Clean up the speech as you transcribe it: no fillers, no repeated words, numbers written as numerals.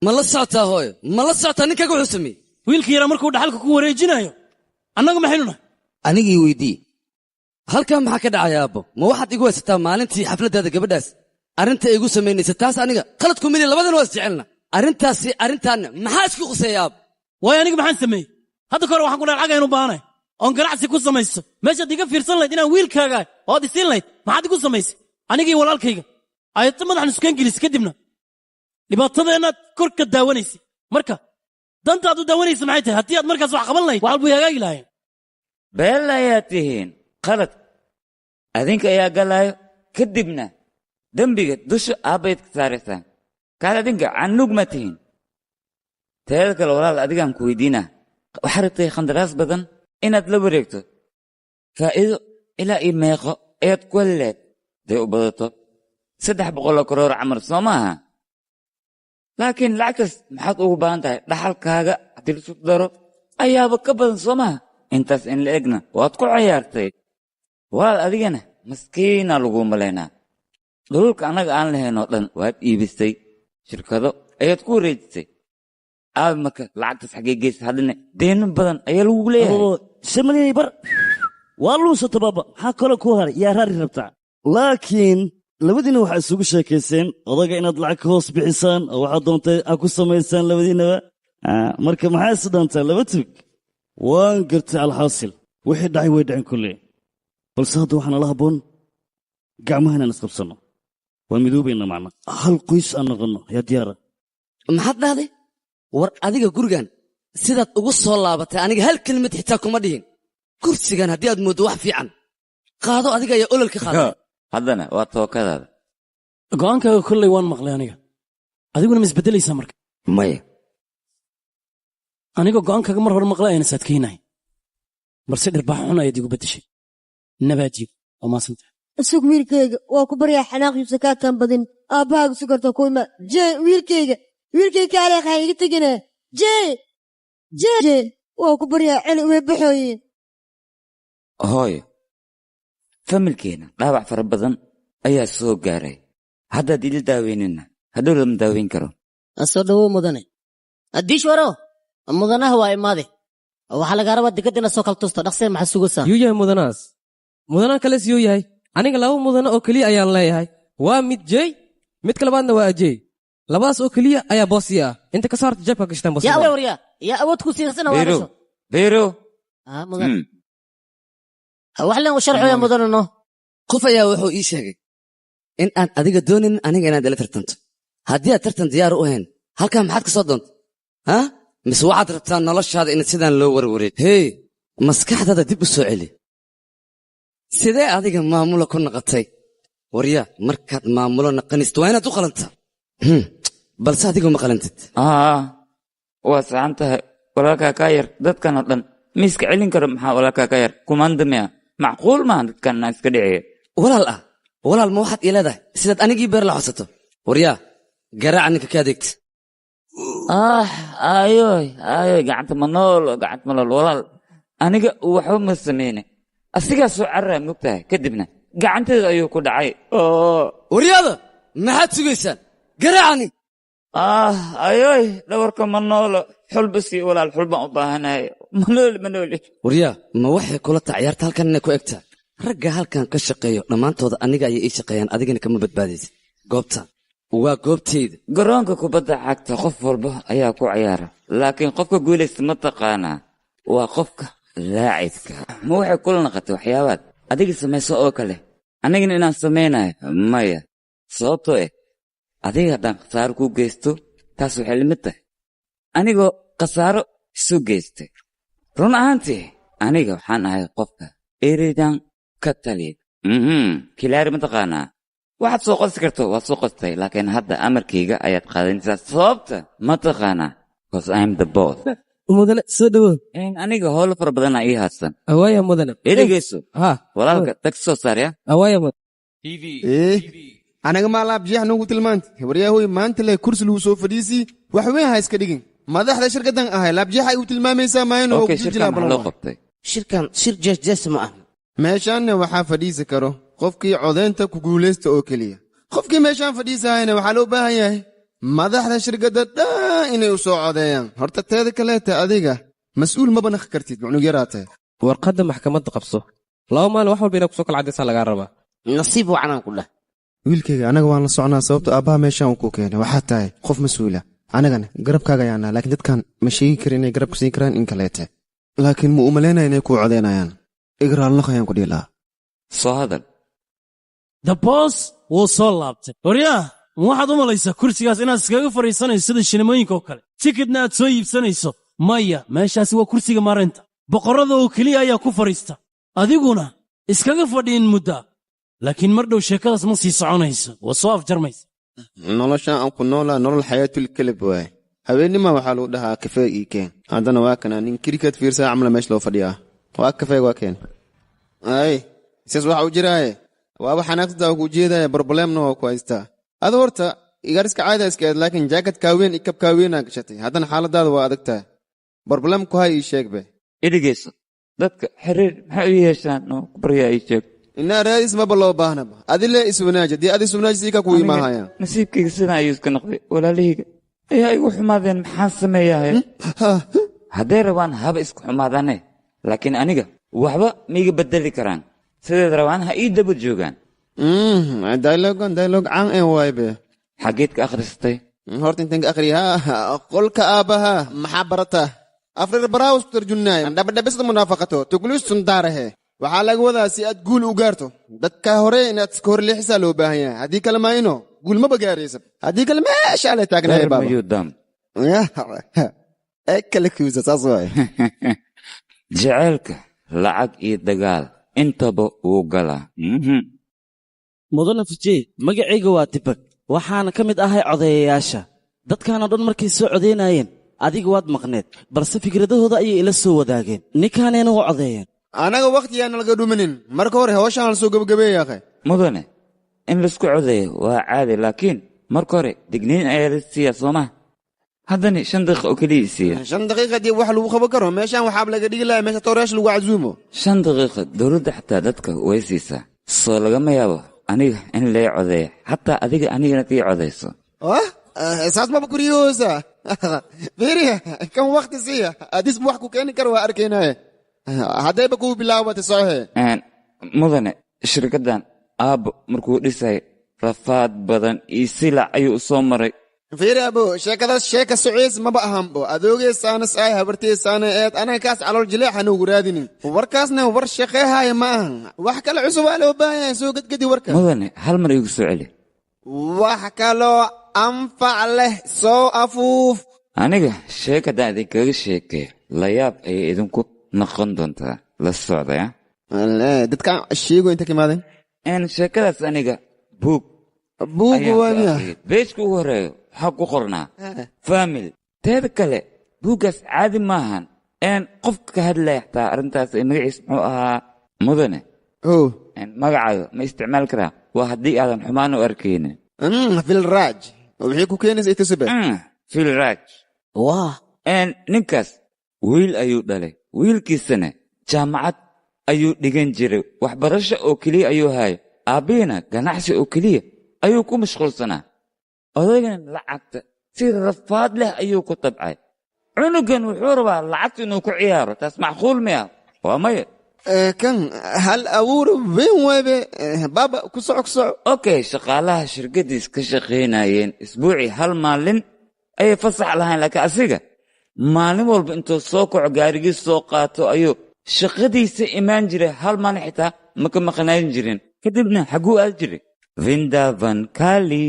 ما لا سعتها هوي ما لا سعتها نينكا wuxuu sameeyay wiilkii yara markuu dhaxalka ku wareejinayo annaga maxaynu anigii weydii halkan maxaa ka dhacay aabbo ma waxaad igu haysataa maalintii xafladada gabadhaas arinta igu sameynaysa taas aniga qalad ku mid labadan waa isjecelna arintaan maxaa isku quseeyaa way aniga maxaan sameeyay hadda kor waxaan ku lacag aynu baahnay on ganacsi ku samaysto meesha diga fiirsan lahayd inaan wiilkaaga oo disin lahayd maxaad igu samaysay anigii walaalkayga ayta madaxna isku ingiliis kadibna dhibaatadeena korka daawanaysa marka dantaad u daawanaysa maxay tahay haddii aad markaas wax qaban lahayd waxalbuu hagaagi lahayn beel ayaa tihiin qalad adinka ayaa galaayo kadibna dembiga dusha aabbayd ka saaraysaan kaal adinka canug ma tihiin teeda kale walaal adigaan ku weydiinaa waxaa rabtay khandaraas badan inaad la wareegto faa'iido ilaa ii meeqo ayaad ku helileed day u badato 300 karoor camar soo maaha laakiin lacagtaas maxaad ugu baahan tahay dhaxalkaaga haddii la isku daro ayaaba ka badan soo maaha intaas in la egna waad ku cayaartay walaal adigana maskiina lagu malaynaa dhulka annaga aan lahayn oo dhan waad iibisay shirkado ayaad ku wareejisay aab marka lacagtaas xaggee geysa haddana deyno badan ayaa lagu leeyahay samaliyay bar waa luusata baaba maxaa kaloo ku haray yaa raari rabtaa laakiin labadiina waxaa isugu sheekayseen odaga inaad lacag ka hoos bixisaan oo waxaad doontay aad ku samaysaan labadiinaba marka maxaa is dhaantaa laba tug waan gartay alxaasil wixii dhacay way dhacin kulle balse hadda waxaana la habboon gacmaha inaan isqabsanno waan midoobayna macna hal qoys aan noqonno yaa diyaara maxaad dhahday war adiga gurigan sidaad ugu soo laabatay aniga hal kelmad xitaa kuma dhihin kursigan haddii aad mooddo wax fiican qaado adiga ayaa ololka qaaday haddana waa tookadaada go'aankaaga kolley waan maqlay aniga adiguna ma isbeddelaysaa marka maya aniga go'aankaaga mar hore maqlay ayna saadkaynahay balse dhirbaax xun ayaad igu beddeshay nabaajiib oo maasanta isug wiilkayga waa ku baryaa xanaaqiisa kaa taan badin aabbahaaga sugarta ku ima jee wiilkayga aleeqaha iga tegina jee waa ku baryaa celi way baxooyeen hooyo familkeena dhaawac fara badan ayaa soo gaaray haddaad ila daaweynina hadduu lama daaweyn karo asoo dhawow mudane addiishwaro mudanaha waa imaade waxaa lagaa rabaa degaddina soo kala tusto dhaqseen maxaa sugaysaa yuu yahay mudanahaas mudanaha kales yuu yahay aniga 2 mudane oo keliya ayaan leeyahay waa mid jey midka labaadna waa ajey labadaas oo keliya ayaa boosiya ah inta ka saarta jabka gashtaan boosiya yaa waryaa yaa awood ku siirsana waa dhasho beero mudane wax leen u sharxo yaa mudane no qof ayaa wuxuu ii sheegay in aan adiga doonin aniga inaad ila tartanto haddii aad tartan diyaar u ahayn halkan maxaad ka soo doonta mise waxaad rabtaa noloshaada in sidaan loo warwareeg hey maskaxdaada dib u soo celi sidee adiga maamulo ku noqotay waryaa markaad maamulo naqanisto waa inaad u qalantaa balse adigu ma qalantid waa saxan tahay walaalkaa kaa yar dadkan oo dhan ma iska celin karo maxaa walaalkaa kaa yar kumaandamea macquul maaha dadkan naa iska dhiciya walaal ma waxaad ii leedahay sidaad anigii beer la xosato waryaa garaaca ninka ka adeegta aayoy gacanta ma nool walaal aniga waxba ma sameyne asigaa soo carraa mogtahay kadibna gacanteeda ayuu ku dhacay waryaada maxaad sugaysaan garaacani ayoy dhawarka ma noolo xulba sii walaal xulbaan u baahanahay manooli waryaa ma waxay kula tahay ciyaarta halkan inay ku egtaa ragga halkan ka shaqeeyo dhammaantooda aniga ayay ii shaqeeyaan adigana kama badbaadaysa goobta waa goobtayda garoonka kubadda cagta qof walba ayaa ku ciyaara laakiin qofka guulaysta ma taqaanaa waa qofka laacibka ma waxay kula naqatay waxyaabaad adiga samayso oo kale anigana inaan samaynayo maya sababtoo adiga haddaan khasaaro kuu geysto taas waxay limid tahay anigoo khasaaro isu geystay run ahaantii aniga waxaan ahay qofka eridan ka taliya kilaari ma taqaanaa waxaad soo qosti karto waad soo qostay laakiin hadda amarkayga ayaad qaadanaysaa sababta ma taqaanaa because I'm the boss mudane soo dhawow aniga howlo fara badanaa ii haadsan awaaya mudane erigeyso walaalka tag soo saarya awaaya mudane anaga maa laabjiyax nugu tilmaantay waryahoy maanta leh kursi lagu soo fadhiisii wax weyn ha iska dhigin madaxda shirkaddan ahay laabjiyaxa igu tilmaamaysaa maayan oo shirkan shir jees ma ah meeshaanna waxaa fadhiisi karo qofkii codaynta ku guulaysta oo keliya qofkii meeshaan fadhiisahayna waxaa loo baahan yahay madaxda shirkadda dhan dhan inay u soo codeeyaan horta teeda kaleeta adiga mas-uul maba naqi kartid cunug yaraatee warqadda maxkamadda qabso 2 maalin wax walba inaad kusoo kala caddaysaa lagaa rabaa nasiib wacanaan ku dhah wiilkayga anaga waan la socnaa sababta aabbaha meeshaan uu ku keenay waxaa tahay qof mas-uula anagana garabkaaga ayaanaa laakiin dadkan ma sheegi karin inay garab ku siin karaan in kaleete laakiin ma u malaynaya inay kuu codeynayaan igraalnaq ayaan ku dhihi lahaa soo hadal the boss wuu soo laabtay waryaa waxaad u malaysaa kursigaas inaad iskaga fadhiisanayso sida shilimooyinka oo kale tikidna aad soo iibsanayso maya meeshaasi waa kursiga maareynta boqorrada oo keliya ayaa ku fadhiista adiguna iskaga fadhiin muddaa laakiin mar dhow sheekadaas ma sii soconayso waa soo afjarmaysa noloshaan aan ku noolaa nolol xayaatul kelib waaye habeennima waxaa lagu dhahaa kafee ii keen haddana waa kana nin kirikeed fiirsaa camla meesha loo fadhiyaa waa kafeeg waa keen ay isaas waxa u jiraaye waaba xanaaqsadaa ku jeedaya barbalemna waa ku haystaa adu horta igaariska caada iska eed laakiin jaakad kaaweyn iyo kab kaaweynaa gashatay haddana xaaladaada waa adagtahay barbalem ku hay ii sheegbe idhigayso dadka xiriir maxay u yeeshaan oo ku baryaa ii sheeg inaa raadis maba loo baahnaba adile iswanaaji haddii ad iswanaaji sii ka ku imaahayaan nasiibkayga sidaa ayuu iska noqday walaalahayga ayaa igu xumaadeen maxaan sameeyahay hadday rabaan haba isku xumaadane laakiin aniga waxba maiga bedeli karaan sideed rabaan ha ii daba joogaan dialog caan een waaybe xaggeed ka akhristay horta intaan ka akhriya qolka aabbaha maxaa barata afrir baraawus ku tarjunnaay dhabadhabisda munaafaqato tuglus sundaarahe waxaa laga wadaa si aad guul u gaarto dadka hore inaad iska hor leexisaa loo baahan yahay haddii kale maayno guul maba gaaraysa haddii kale meeshaa la taagnahay baaba kale kuusa saas waay jaceylka lacag iyo dagaal intaba wuu galaa mudane fujee magacayga waa tibag waxaana ka mid ahay codeeyayaasha dadkaanoo dhan markay soo codaynayeen adiga waad maqneed balse fikradahooda ayay ila soo wadaageen ninkaanayna u codeeyeen anaga wakhtiyaana laga dhumanin marka hore hawshaan la soo gabagabeeyaaqe mudane in laisku codeeyo waa caadi laakiin marka hore digniin ayaa la siiyaa soomaa haddani 5 daqiiqa oo keliya siiya 5 daqiiqa dib wax lagu qaban karo meeshaan waxaa laga dhigi lahaa meesha tooreesh lagu casuumo 5 daqiiqa dowladda xataa dadka way siisaa soo lagama yaabo aniga in lay codeeyo xataa adiga anigana tii codeyso saas maba kuriyoosa fiiriya kan wakhti siiya adisba wax ku keeni karo waa arkaynaaye haddayba kuu bilaabatay sohe mudane shirkaddan aabbo markuu dhisay rafaad badan iyo silac ayuu u soo maray fiiri abo sheekadaas sheeka soceys maba ahanbo adoogeysaana saay habarteysaana eed anaga kaas calool jileexa nuugu raadinin warkaasna war shaqeehaaya ma ahan wax kale cusub aa loo baahan yahay soo gedgedi warka mudane hal mar igu soo celi wax kaloo anfac leh soo afuuf aniga sheekadaan idinkaga sheekee layaab ayay idinku noqon doontaa la socdaya dadkan sheego inta ka imaadeen sheekadaas aniga buug waamiya beejka ugu horeeyo waxaa ku qornaa famil teeda kale buuggaas caadi maahan qofka ka hadlaya xataa arrintaas magaciis muxuu ahaa mudane magacaaga ma isticmaal karaa waa haddii aadan xumaan u arkaynin filraaj wixii ku keenaysa itasube filraaj ninkaas wiil ayuu dhalay wiilkiisana jaamacad ayuu dhigan jiray waxbarasho oo keliya ayuu haaya aabbihiina ganacsi oo keliya ayuu ku mashquulsanaa odaygan lacagta si rafaad leh ayuu ku tabcay cunugan wuxuu rabaa lacagta inuu ku ciyaaro taas macquul miya waa maya kan hal abuur weyn waybe baaba ku soco okay shaqaalaha shirkadiis ka shaqaynayeen isbuucii hal maalin ayay fasax lahayn laakiin asiga maalin walba intuu soo kaco gaarigiis soo qaato ayuu shaqadiisa imaan jiray hal maalin xitaa ma ka maqnaan jirin kadibna xagguu aad jiray vindavan kali